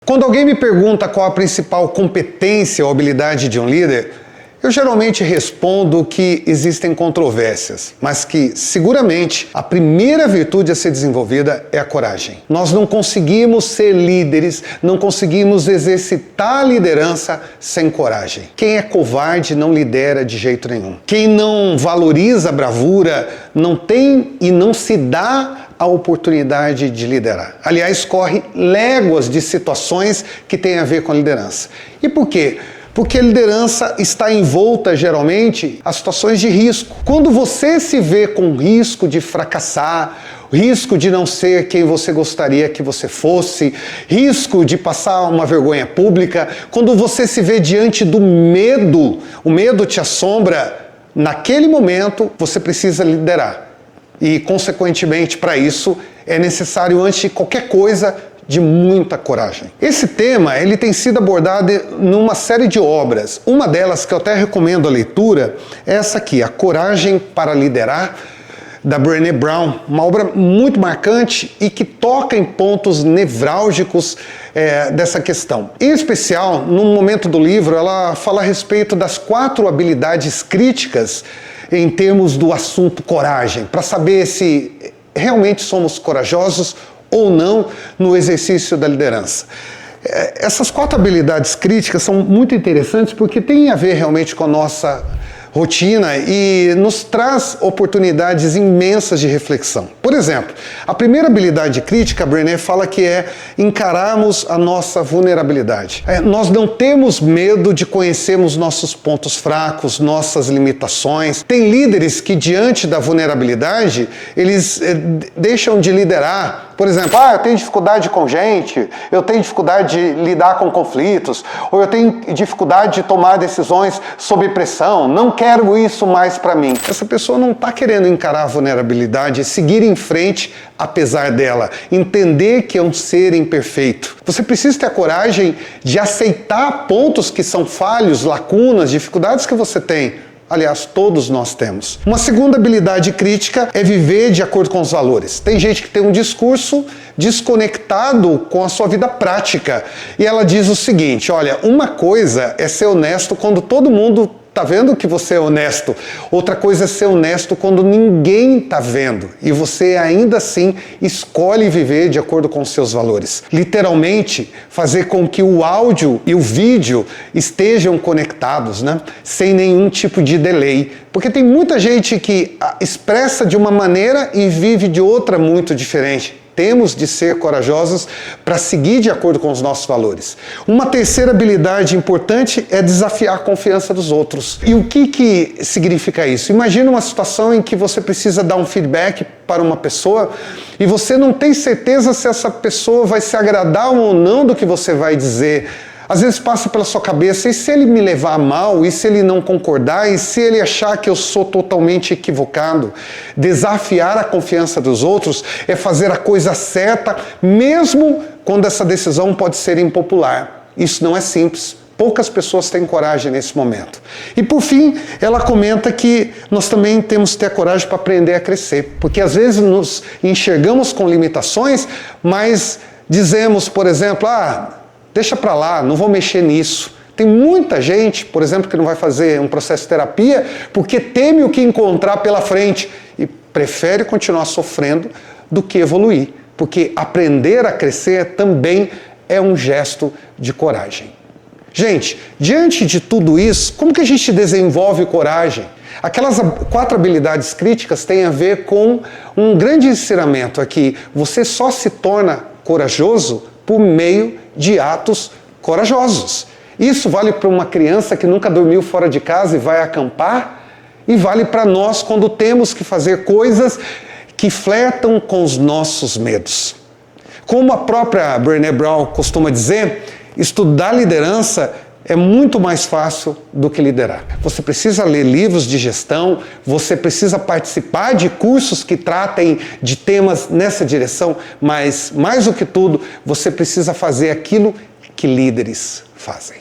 Quando alguém me pergunta qual a principal competência ou habilidade de um líder, eu geralmente respondo que existem controvérsias, mas que seguramente a primeira virtude a ser desenvolvida é a coragem. Nós não conseguimos ser líderes, não conseguimos exercitar a liderança sem coragem. Quem é covarde não lidera de jeito nenhum. Quem não valoriza a bravura não tem e não se dá a oportunidade de liderar. Aliás, corre léguas de situações que têm a ver com a liderança. E por quê? Porque a liderança está envolta, geralmente, a situações de risco. Quando você se vê com risco de fracassar, risco de não ser quem você gostaria que você fosse, risco de passar uma vergonha pública, quando você se vê diante do medo, o medo te assombra, naquele momento você precisa liderar. E, consequentemente, para isso, é necessário, antes de qualquer coisa, de muita coragem. Esse tema ele tem sido abordado numa série de obras. Uma delas, que eu até recomendo a leitura, é essa aqui, A Coragem para Liderar, da Brené Brown. Uma obra muito marcante e que toca em pontos nevrálgicos dessa questão. Em especial, no momento do livro, ela fala a respeito das 4 habilidades críticas em termos do assunto coragem, para saber se realmente somos corajosos ou não no exercício da liderança. Essas 4 habilidades críticas são muito interessantes porque têm a ver realmente com a nossa rotina e nos traz oportunidades imensas de reflexão. Por exemplo, a primeira habilidade crítica, a Brené fala que é encararmos a nossa vulnerabilidade. Nós não temos medo de conhecermos nossos pontos fracos, nossas limitações. Tem líderes que, diante da vulnerabilidade, eles deixam de liderar. Por exemplo, eu tenho dificuldade com gente, eu tenho dificuldade de lidar com conflitos, ou eu tenho dificuldade de tomar decisões sob pressão, não quero isso mais para mim. Essa pessoa não está querendo encarar a vulnerabilidade, seguir em frente apesar dela, entender que é um ser imperfeito. Você precisa ter a coragem de aceitar pontos que são falhos, lacunas, dificuldades que você tem. Aliás, todos nós temos. Uma segunda habilidade crítica é viver de acordo com os valores. Tem gente que tem um discurso desconectado com a sua vida prática. E ela diz o seguinte, olha, uma coisa é ser honesto quando todo mundo está vendo que você é honesto. Outra coisa é ser honesto quando ninguém está vendo. E você ainda assim escolhe viver de acordo com os seus valores. Literalmente, fazer com que o áudio e o vídeo estejam conectados, né? Sem nenhum tipo de delay. Porque tem muita gente que expressa de uma maneira e vive de outra muito diferente. Temos de ser corajosos para seguir de acordo com os nossos valores. Uma terceira habilidade importante é desafiar a confiança dos outros. E o que significa isso? Imagina uma situação em que você precisa dar um feedback para uma pessoa e você não tem certeza se essa pessoa vai se agradar ou não do que você vai dizer. Às vezes passa pela sua cabeça, e se ele me levar a mal, e se ele não concordar, e se ele achar que eu sou totalmente equivocado? Desafiar a confiança dos outros é fazer a coisa certa, mesmo quando essa decisão pode ser impopular. Isso não é simples. Poucas pessoas têm coragem nesse momento. E por fim, ela comenta que nós também temos que ter coragem para aprender a crescer. Porque às vezes nos enxergamos com limitações, mas dizemos, por exemplo, deixa para lá, não vou mexer nisso. Tem muita gente, por exemplo, que não vai fazer um processo de terapia porque teme o que encontrar pela frente e prefere continuar sofrendo do que evoluir. Porque aprender a crescer também é um gesto de coragem. Gente, diante de tudo isso, como que a gente desenvolve coragem? Aquelas 4 habilidades críticas têm a ver com um grande ensinamento aqui. Você só se torna corajoso por meio de atos corajosos. Isso vale para uma criança que nunca dormiu fora de casa e vai acampar, e vale para nós quando temos que fazer coisas que flertam com os nossos medos. Como a própria Brené Brown costuma dizer, estudar liderança é muito mais fácil do que liderar. Você precisa ler livros de gestão, você precisa participar de cursos que tratem de temas nessa direção, mas mais do que tudo, você precisa fazer aquilo que líderes fazem.